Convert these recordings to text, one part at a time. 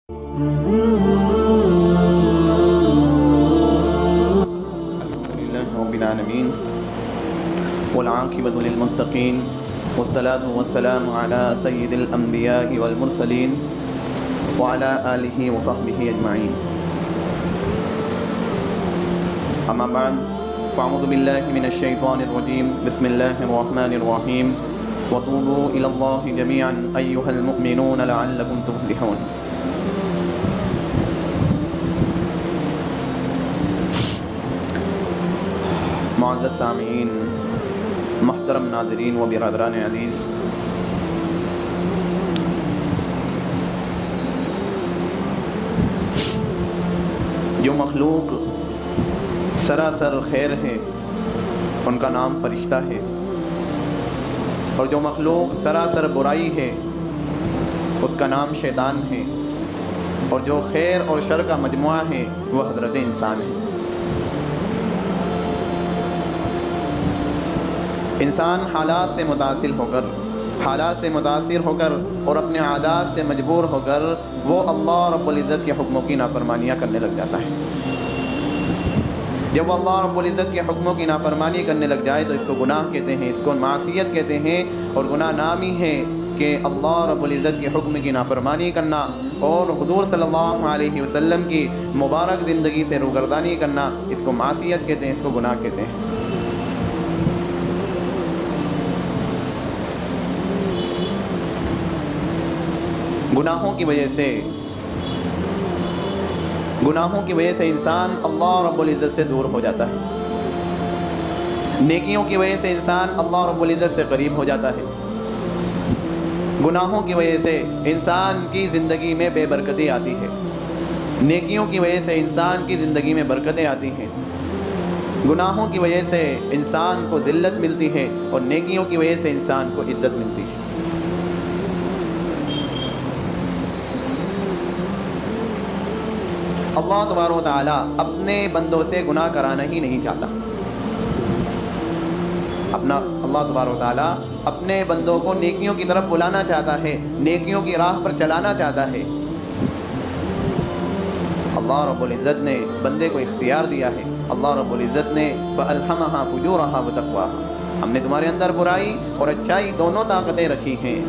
الحمدللہ رب العالمین والعاقبۃ للمتقین والصلاة والسلام علی سید الانبیاء والمرسلین وعلی آلہ وصحبہ اجمعین. اما بعد فاعوذ باللہ من الشیطان الرجیم. بسم اللہ الرحمن الرحیم. وتوبوا الی اللہ جميعا ایھا المؤمنون لعلکم تفلحون. معزز سامعین، محترم ناظرین و برادران عزیز، جو مخلوق سراسر خیر ہے ان کا نام فرشتہ ہے، اور جو مخلوق سراسر برائی ہے اس کا نام شیطان ہے، اور جو خیر اور شر کا مجموعہ ہے وہ حضرت انسان ہے. انسان حالات سے متاثر ہو کر اور اپنے عادات سے مجبور ہو کر وہ اللہ رب العزت کے حکموں کی نافرمانیاں کرنے لگ جاتا ہے. جب وہ اللہ رب العزت کے حکموں کی نافرمانی کرنے لگ جائے تو اس کو گناہ کہتے ہیں، اس کو معصیت کہتے ہیں، اور گناہ نام ہی ہے کہ اللہ رب العزت کے حکم کی نافرمانی کرنا اور حضور صلی اللہ علیہ وسلم کی مبارک زندگی سے روگردانی کرنا، اس کو معصیت کہتے ہیں، اس کو گناہ کہتے ہیں. گناہوں کی وجہ سے انسان اللہ رب العزت سے دور ہو جاتا ہے. نیکیوں کی وجہ سے انسان اللہ رب العزت سے قریب ہو جاتا ہے. گناہوں کی وجہ سے انسان کی زندگی میں بے برکتی آتی ہے. نیکیوں کی وجہ سے انسان کی زندگی میں برکتیں آتی ہیں. گناہوں کی وجہ سے انسان کو ذلت ملتی ہے، اور نیکیوں کی وجہ سے انسان کو عزت ملتی ہے. اللہ تبارک و تعالیٰ اپنے بندوں سے گناہ کرانا ہی نہیں چاہتا. اللہ تبارک و تعالیٰ اپنے بندوں کو نیکیوں کی طرف بلانا چاہتا ہے، نیکیوں کی راہ پر چلانا چاہتا ہے. اللہ رب العزت نے بندے کو اختیار دیا ہے. اللہ رب العزت نے فَأَلْهَمَهَا فُجُورَهَا وَتَقْوَاهَا، ہم نے تمہارے اندر برائی اور اچھائی دونوں طاقتیں رکھی ہیں.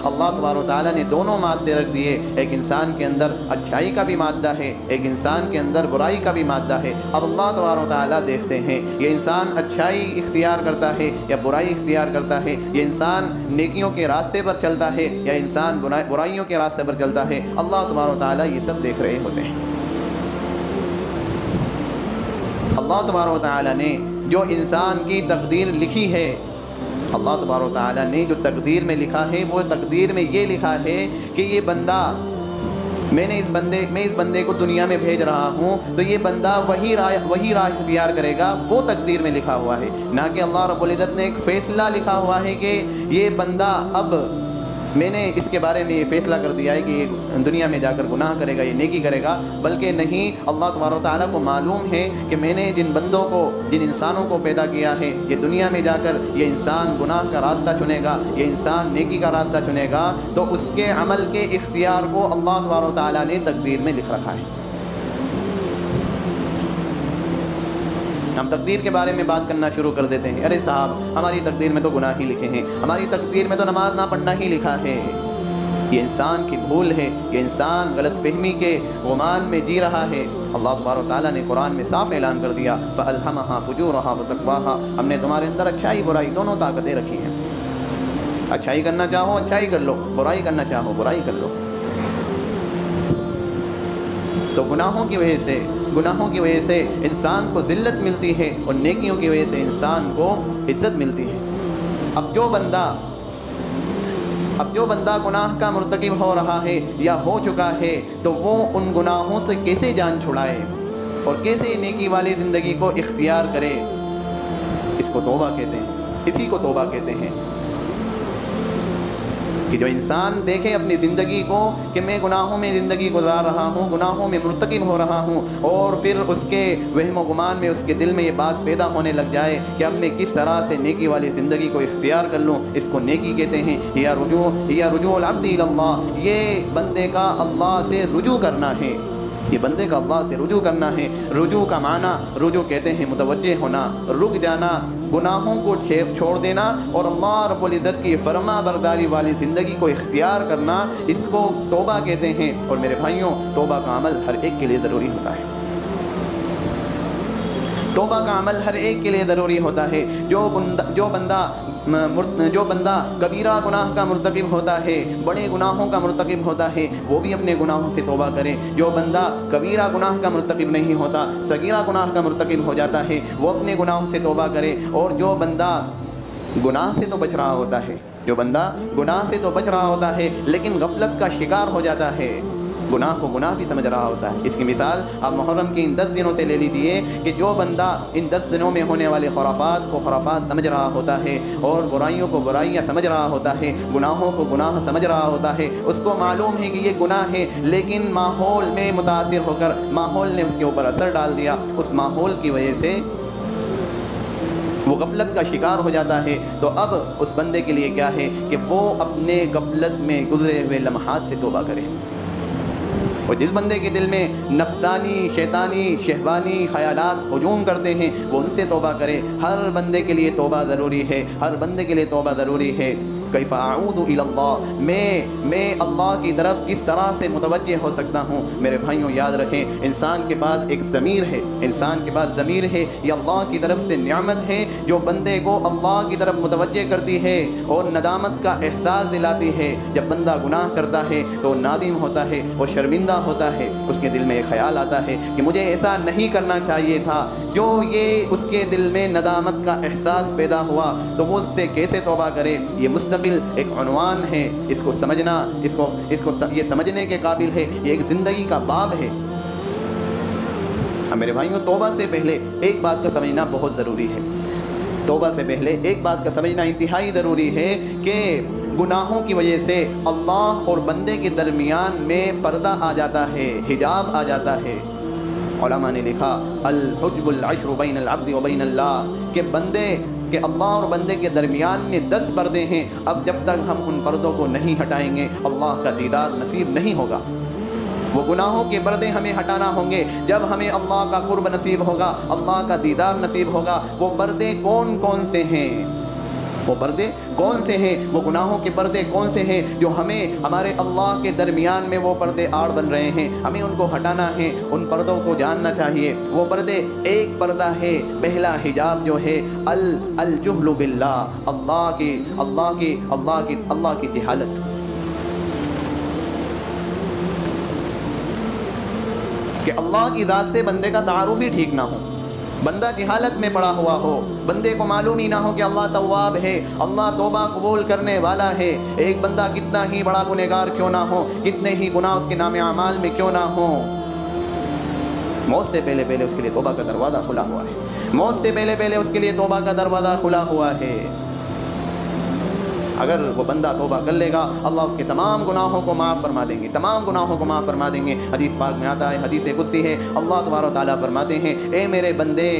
اللہ تبارک و تعالیٰ نے دونوں مادے رکھ دیے. ایک انسان کے اندر اچھائی کا بھی مادہ ہے، ایک انسان کے اندر برائی کا بھی مادہ ہے. اب اللہ تبارک و تعالیٰ دیکھتے ہیں یہ انسان اچھائی اختیار کرتا ہے یا برائی اختیار کرتا ہے، یہ انسان نیکیوں کے راستے پر چلتا ہے یا انسان برائیوں کے راستے پر چلتا ہے. اللہ تبارک و تعالیٰ یہ سب دیکھ رہے ہوتے ہیں. اللہ تبارک و تعالیٰ نے جو انسان کی تقدیر لکھی ہے، اللہ تبارک و تعالیٰ نے جو تقدیر میں لکھا ہے، وہ تقدیر میں یہ لکھا ہے کہ یہ بندہ، میں اس بندے کو دنیا میں بھیج رہا ہوں تو یہ بندہ وہی راہ اختیار کرے گا. وہ تقدیر میں لکھا ہوا ہے، نہ کہ اللہ رب العزت نے ایک فیصلہ لکھا ہوا ہے کہ یہ بندہ، اب میں نے اس کے بارے میں یہ فیصلہ کر دیا ہے کہ یہ دنیا میں جا کر گناہ کرے گا، یہ نیکی کرے گا. بلکہ نہیں، اللہ تبارک و تعالیٰ کو معلوم ہے کہ میں نے جن انسانوں کو پیدا کیا ہے، یہ دنیا میں جا کر یہ انسان گناہ کا راستہ چنے گا، یہ انسان نیکی کا راستہ چنے گا، تو اس کے عمل کے اختیار کو اللہ تبارک و تعالیٰ نے تقدیر میں لکھ رکھا ہے. ہم تقدیر کے بارے میں بات کرنا شروع کر دیتے ہیں. ارے صاحب، ہماری تقدیر میں تو گناہ ہی لکھے ہیں، ہماری تقدیر میں تو نماز نہ پڑھنا ہی لکھا ہے. یہ انسان کی بھول ہے، یہ انسان غلط فہمی کے غمان میں جی رہا ہے. اللہ تبارک و تعالیٰ نے قرآن میں صاف اعلان کر دیا فَأَلْهَمَهَا فُجُورَهَا وَتَقْوَاهَا، ہم نے تمہارے اندر اچھائی برائی دونوں طاقتیں رکھی ہیں. اچھائی کرنا چاہو اچھائی کر لو، برائی کرنا چاہو برائی کر لو. تو گناہوں کی وجہ سے انسان کو ذلت ملتی ہے، اور نیکیوں کی وجہ سے انسان کو عزت ملتی ہے. اب جو بندہ گناہ کا مرتکب ہو رہا ہے یا ہو چکا ہے تو وہ ان گناہوں سے کیسے جان چھڑائے اور کیسے نیکی والی زندگی کو اختیار کرے؟ اسی کو توبہ کہتے ہیں. کہ جو انسان دیکھے اپنی زندگی کو کہ میں گناہوں میں زندگی گزار رہا ہوں، گناہوں میں مرتکب ہو رہا ہوں، اور پھر اس کے وہم و گمان میں اس کے دل میں یہ بات پیدا ہونے لگ جائے کہ اب میں کس طرح سے نیکی والی زندگی کو اختیار کر لوں، اس کو نیکی کہتے ہیں۔ یا رجوع العبد الی اللہ، یہ بندے کا اللہ سے رجوع کرنا ہے، یہ بندے کا اللہ سے رجوع کرنا ہے۔ رجوع کا معنی، رجوع کہتے ہیں متوجہ ہونا، رک جانا، گناہوں کو چھوڑ دینا اور اللہ رب العزت کی فرما برداری والی زندگی کو اختیار کرنا، اس کو توبہ کہتے ہیں۔ اور میرے بھائیوں، توبہ کا عمل ہر ایک کے لیے ضروری ہوتا ہے، توبہ کا عمل ہر ایک کے لیے ضروری ہوتا ہے۔ جو بندہ کبیرہ گناہ کا مرتکب ہوتا ہے، بڑے گناہوں کا مرتکب ہوتا ہے، وہ بھی اپنے گناہوں سے توبہ کرے۔ جو بندہ کبیرہ گناہ کا مرتکب نہیں ہوتا، صغیرہ گناہ کا مرتکب ہو جاتا ہے، وہ اپنے گناہوں سے توبہ کرے۔ اور جو بندہ گناہ سے تو بچ رہا ہوتا ہے، جو بندہ گناہ سے تو بچ رہا ہوتا ہے لیکن غفلت کا شکار ہو جاتا ہے، گناہ کو گناہ بھی سمجھ رہا ہوتا ہے۔ اس کی مثال آپ محرم کے ان 10 دنوں سے لے لیجیے کہ جو بندہ ان 10 دنوں میں ہونے والے خرافات کو خرافات سمجھ رہا ہوتا ہے اور برائیوں کو برائیاں سمجھ رہا ہوتا ہے، گناہوں کو گناہ سمجھ رہا ہوتا ہے، اس کو معلوم ہے کہ یہ گناہ ہے، لیکن ماحول میں متاثر ہو کر ماحول نے اس کے اوپر اثر ڈال دیا، اس ماحول کی وجہ سے وہ غفلت کا شکار ہو جاتا ہے۔ تو اب اس بندے کے لیے کیا ہے کہ وہ اپنے غفلت میں گزرے ہوئے لمحات سے توبہ کرے۔ اور جس بندے کے دل میں نفسانی، شیطانی، شہوانی خیالات ہجوم کرتے ہیں، وہ ان سے توبہ کرے۔ ہر بندے کے لیے توبہ ضروری ہے، ہر بندے کے لیے توبہ ضروری ہے۔ کیف اعوذ الی اللہ، میں اللہ کی طرف کس طرح سے متوجہ ہو سکتا ہوں۔ میرے بھائیوں یاد رکھیں، انسان کے پاس ایک ضمیر ہے، انسان کے پاس ضمیر ہے، یہ اللہ کی طرف سے نعمت ہے جو بندے کو اللہ کی طرف متوجہ کرتی ہے اور ندامت کا احساس دلاتی ہے۔ جب بندہ گناہ کرتا ہے تو نادم ہوتا ہے، وہ شرمندہ ہوتا ہے، اس کے دل میں ایک خیال آتا ہے کہ مجھے ایسا نہیں کرنا چاہیے تھا۔ جو یہ اس کے دل میں ندامت کا احساس پیدا ہوا تو وہ اس سے کیسے توبہ کرے، یہ مستقل ایک عنوان ہے، اس کو سمجھنا، اس کو یہ سمجھنے کے قابل ہے، یہ ایک زندگی کا باب ہے۔ اب میرے بھائیوں، توبہ سے پہلے ایک بات کا سمجھنا بہت ضروری ہے، توبہ سے پہلے ایک بات کا سمجھنا انتہائی ضروری ہے کہ گناہوں کی وجہ سے اللہ اور بندے کے درمیان میں پردہ آ جاتا ہے، حجاب آ جاتا ہے۔ علماء نے لکھا الحجب العشر بین العبد و بین اللہ، کہ اللہ اور بندے کے درمیان میں 10 پردے ہیں، اب جب تک ہم ان پردوں کو نہیں ہٹائیں گے اللہ کا دیدار نصیب نہیں ہوگا۔ وہ گناہوں کے پردے ہمیں ہٹانا ہوں گے، جب ہمیں اللہ کا قرب نصیب ہوگا، اللہ کا دیدار نصیب ہوگا۔ وہ پردے کون کون سے ہیں؟ وہ پردے کون سے ہیں؟ وہ گناہوں کے پردے کون سے ہیں جو ہمارے اللہ کے درمیان میں وہ پردے آڑ بن رہے ہیں؟ ہمیں ان کو ہٹانا ہے، ان پردوں کو جاننا چاہیے۔ وہ پردے، ایک پردہ ہے، پہلا حجاب جو ہے الجہل باللہ، اللہ کی جہالت۔ کہ اللہ کی ذات سے بندے کا تعارف ہی ٹھیک نہ ہو، بندہ جہالت میں پڑا ہوا ہو، بندے کو معلوم ہی نہ ہو کہ اللہ تواب ہے، اللہ توبہ قبول کرنے والا ہے۔ ایک بندہ کتنا ہی بڑا گنہگار کیوں نہ ہو، کتنے ہی گناہ اس کے نام اعمال میں کیوں نہ ہو، موت سے پہلے پہلے اس کے لیے توبہ کا دروازہ کھلا ہوا ہے، موت سے پہلے پہلے اس کے لیے توبہ کا دروازہ کھلا ہوا ہے۔ اگر وہ بندہ توبہ کر لے گا، اللہ اس کے تمام گناہوں کو معاف فرما دیں گے، تمام گناہوں کو معاف فرما دیں گے۔ حدیث پاک میں آتا ہے، حدیث قدسی ہے، اللہ تبارک و تعالیٰ فرماتے ہیں، اے میرے بندے،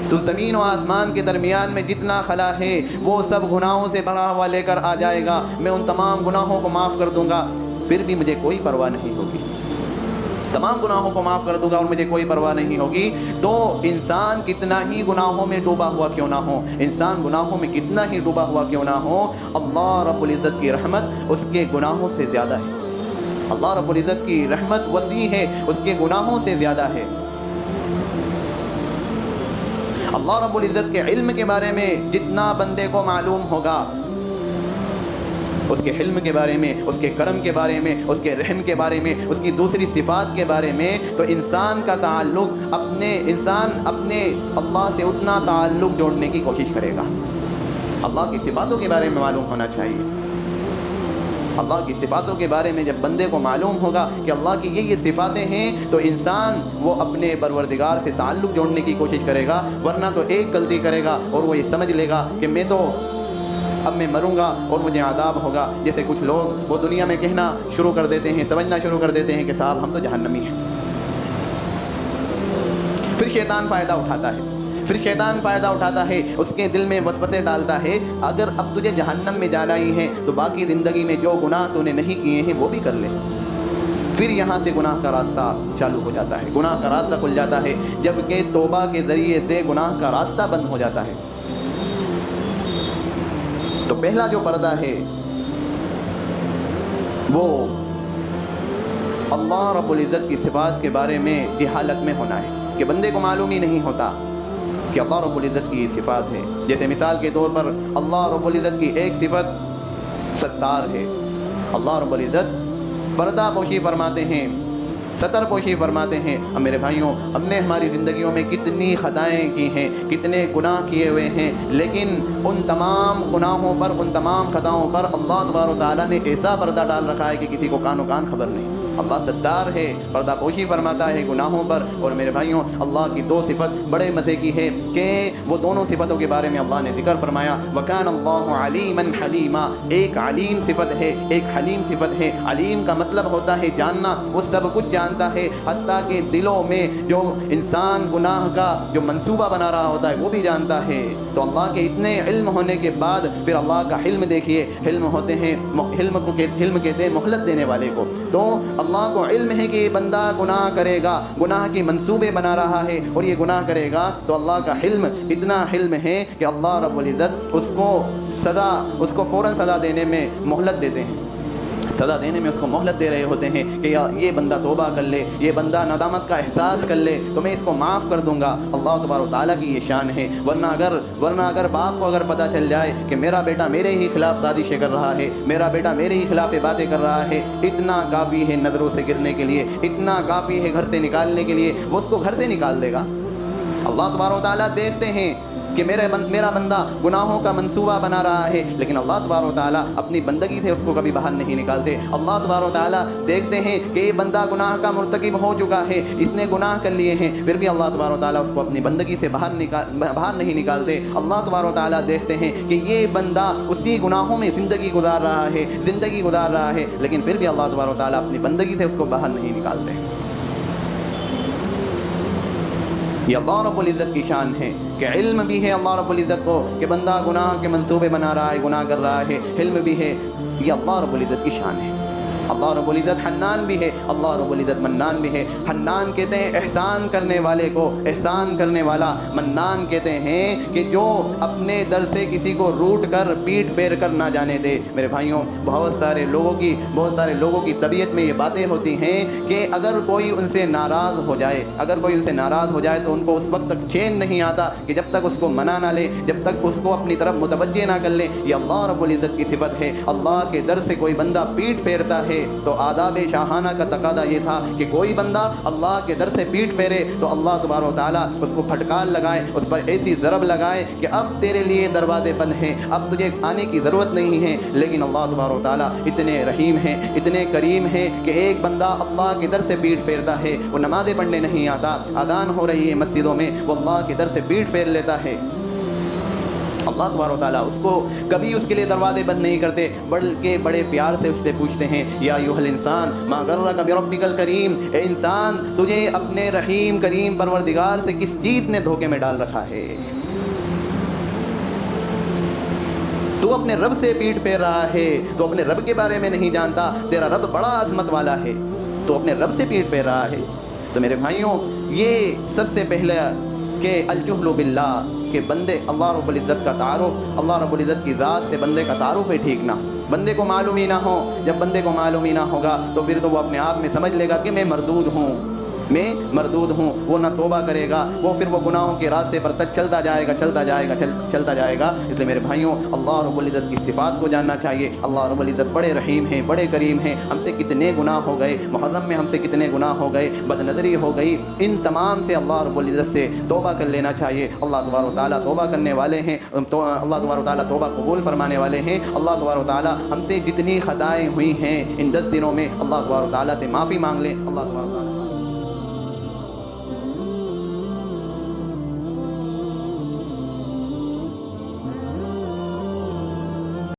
تو زمین و آسمان کے درمیان میں جتنا خلا ہے وہ سب گناہوں سے بھرا ہوا لے کر آ جائے گا، میں ان تمام گناہوں کو معاف کر دوں گا، پھر بھی مجھے کوئی پرواہ نہیں ہوگی، تمام گناہوں کو معاف کر دوں گا اور مجھے کوئی پرواہ نہیں ہوگی۔ تو انسان کتنا ہی گناہوں میں ڈوبا ہوا کیوں نہ ہو، انسان گناہوں میں کتنا ہی ڈوبا ہوا کیوں نہ ہو، اللہ رب العزت کی رحمت اس کے گناہوں سے زیادہ ہے، اللہ رب العزت کی رحمت وسیع ہے، اس کے گناہوں سے زیادہ ہے۔ اللہ رب العزت کے علم کے بارے میں جتنا بندے کو معلوم ہوگا، اس کے حلم کے بارے میں، اس کے کرم کے بارے میں، اس کے رحم کے بارے میں، اس کی دوسری صفات کے بارے میں، تو انسان کا تعلق اپنے اللہ سے اتنا تعلق جوڑنے کی کوشش کرے گا۔ اللہ کی صفاتوں کے بارے میں معلوم ہونا چاہیے، اللہ کی صفاتوں کے بارے میں جب بندے کو معلوم ہوگا کہ اللہ کی یہ صفاتیں ہیں، تو انسان وہ اپنے پروردگار سے تعلق جوڑنے کی کوشش کرے گا، ورنہ تو ایک غلطی کرے گا اور وہ یہ سمجھ لے گا کہ میں تو اب میں مروں گا اور مجھے عذاب ہوگا. جیسے کچھ لوگ وہ دنیا میں کہنا شروع کر دیتے ہیں, سمجھنا شروع کر دیتے ہیں کہ صاحب ہم تو جہنمی ہیں. پھر شیطان فائدہ اٹھاتا ہے, اس کے دل میں وسوسے ڈالتا ہے, اگر اب تجھے جہنم میں جانا ہی ہے تو باقی زندگی میں جو گناہ تو نے نہیں کیے ہیں وہ بھی کر لے. پھر یہاں سے گناہ کا راستہ چالو ہو جاتا ہے, گناہ کا راستہ کھل جاتا ہے, جبکہ توبہ کے ذریعے سے گناہ کا راستہ بند ہو جاتا ہے. تو پہلا جو پردہ ہے وہ اللہ رب العزت کی صفات کے بارے میں جہالت میں ہونا ہے, کہ بندے کو معلوم ہی نہیں ہوتا کہ اللہ رب العزت کی صفات ہے. جیسے مثال کے طور پر اللہ رب العزت کی ایک صفت ستار ہے. اللہ رب العزت پردہ پوشی فرماتے ہیں, ستر پوشی فرماتے ہیں. اب میرے بھائیوں, ہم نے ہماری زندگیوں میں کتنی خطائیں کی ہیں, کتنے گناہ کیے ہوئے ہیں, لیکن ان تمام گناہوں پر, ان تمام خطاؤں پر اللہ تبارک و تعالیٰ نے ایسا پردہ ڈال رکھا ہے کہ کسی کو کان و کان خبر نہیں. اللہ ستار ہے, پردہ پوشی فرماتا ہے گناہوں پر. اور میرے بھائیوں, اللہ کی دو صفت بڑے مزے کی ہے کہ وہ دونوں صفتوں کے بارے میں اللہ نے ذکر فرمایا, وَكَانَ اللَّهُ عَلِيمًا حَلِيمًا. ایک علیم صفت ہے, ایک حلیم صفت ہے. علیم کا مطلب ہوتا ہے جاننا, وہ سب کچھ جانتا ہے, حتیٰ کہ دلوں میں جو انسان گناہ کا جو منصوبہ بنا رہا ہوتا ہے وہ بھی جانتا ہے. تو اللہ کے اتنے علم ہونے کے بعد پھر اللہ کا حلم دیکھیے, حلم ہوتے ہیں, حلم کہتے ہیں مہلت دینے والے کو. تو اللہ کو علم ہے کہ یہ بندہ گناہ کرے گا, گناہ کے منصوبے بنا رہا ہے اور یہ گناہ کرے گا, تو اللہ کا حلم اتنا حلم ہے کہ اللہ رب العزت اس کو فوراً سزا دینے میں مہلت دیتے ہیں, سزا دینے میں اس کو مہلت دے رہے ہوتے ہیں کہ یہ بندہ توبہ کر لے, یہ بندہ ندامت کا احساس کر لے تو میں اس کو معاف کر دوں گا. اللہ تبارک و تعالیٰ کی یہ شان ہے. ورنہ اگر باپ کو اگر پتہ چل جائے کہ میرا بیٹا میرے ہی خلاف سازشیں کر رہا ہے, میرا بیٹا میرے ہی خلاف باتیں کر رہا ہے, اتنا کافی ہے نظروں سے گرنے کے لیے, اتنا کافی ہے گھر سے نکالنے کے لیے, وہ اس کو گھر سے نکال دے گا. اللہ تبارک و تعالیٰ دیکھتے ہیں کہ میرا بندہ گناہوں کا منصوبہ بنا رہا ہے, لیکن اللہ تبارک و تعالیٰ اپنی بندگی سے اس کو کبھی باہر نہیں نکالتے. اللہ تبارک و تعالیٰ دیکھتے ہیں کہ یہ بندہ گناہ کا مرتکب ہو چکا ہے, اس نے گناہ کر لیے ہیں, پھر بھی اللہ تبارک و تعالیٰ اس کو اپنی بندگی سے باہر نہیں نکالتے. اللہ تبارک و تعالیٰ دیکھتے ہیں کہ یہ بندہ اسی گناہوں میں زندگی گزار رہا ہے, لیکن پھر بھی اللہ تبارک و تعالیٰ اپنی بندگی سے اس کو باہر نہیں نکالتے. یہ اللہ رب العزت کی شان ہے کہ علم بھی ہے اللہ رب العزت کو کہ بندہ گناہ کے منصوبے بنا رہا ہے, گناہ کر رہا ہے, علم بھی ہے. یہ اللہ رب العزت کی شان ہے. اللہ رب العزت حنان بھی ہے, اللہ رب العزت منان بھی ہے. حنان کہتے ہیں احسان کرنے والے کو, احسان کرنے والا. منان کہتے ہیں کہ جو اپنے در سے کسی کو روٹ کر پیٹ پھیر کر نہ جانے دے. میرے بھائیوں, بہت سارے لوگوں کی طبیعت میں یہ باتیں ہوتی ہیں کہ اگر کوئی ان سے ناراض ہو جائے تو ان کو اس وقت تک چین نہیں آتا کہ جب تک اس کو منع نہ لے, جب تک اس کو اپنی طرف متوجہ نہ کر لے. یہ اللہ رب العزت کی صفت ہے. اللہ کے در سے کوئی بندہ پیٹ پھیرتا ہے تو آداب شاہانہ کا تقاضا یہ تھا کہ کوئی بندہ اللہ کے در سے پیٹ پھیرے تو اللہ تبارک و تعالیٰ اس کو پھٹکار لگائے, اس پر ایسی ضرب لگائے کہ اب تیرے لیے دروازے بند ہیں, اب تجھے آنے کی ضرورت نہیں ہے. لیکن اللہ تبارک و تعالیٰ اتنے رحیم ہیں, اتنے کریم ہیں کہ ایک بندہ اللہ کے در سے پیٹ پھیرتا ہے, وہ نمازیں پڑھنے نہیں آتا, اذان ہو رہی ہے مسجدوں میں, وہ اللہ کے در سے پیٹ پھیر لیتا ہے. اللہ تبارک و تعالیٰ اس کو کبھی اس کے لیے دروازے بند نہیں کرتے, بلکہ بڑے پیار سے اس سے پوچھتے ہیں یا ایھا الانسان ما غرک بربک الکریم, اے انسان تجھے اپنے رحیم کریم پروردگار سے کس چیز نے دھوکے میں ڈال رکھا ہے. تو اپنے رب سے پیٹ پھیر رہا ہے, تو اپنے رب کے بارے میں نہیں جانتا, تیرا رب بڑا عظمت والا ہے, تو اپنے رب سے پیٹ پھیر رہا ہے. تو میرے بھائیوں, یہ سب سے پہلے کہ الجہل باللہ, کہ بندے اللہ رب العزت کا تعارف, اللہ رب العزت کی ذات سے بندے کا تعارف ہے ٹھیک نہ, بندے کو معلوم ہی نہ ہو. جب بندے کو معلوم ہی نہ ہوگا تو پھر تو وہ اپنے آپ میں سمجھ لے گا کہ میں مردود ہوں, وہ نہ توبہ کرے گا, وہ پھر وہ گناہوں کے راستے پر تک چلتا جائے گا. اس لیے میرے بھائیوں, اللہ رب العزت کی صفات کو جاننا چاہیے. اللہ رب العزت بڑے رحیم ہیں, بڑے کریم ہیں. ہم سے کتنے گناہ ہو گئے, محرم میں ہم سے کتنے گناہ ہو گئے, بد نظری ہو گئی, ان تمام سے اللہ رب العزت سے توبہ کر لینا چاہیے. اللہ تبارک و تعالیٰ توبہ کرنے والے ہیں, تو اللہ تبارک و تعالیٰ توبہ قبول فرمانے والے ہیں. اللہ تبارک و تعالیٰ ہم سے جتنی خطائیں ہوئی ہیں ان 10 دنوں میں, اللہ تبارک و تعالیٰ سے معافی مانگ لیں. اللہ تبارک و تعالیٰ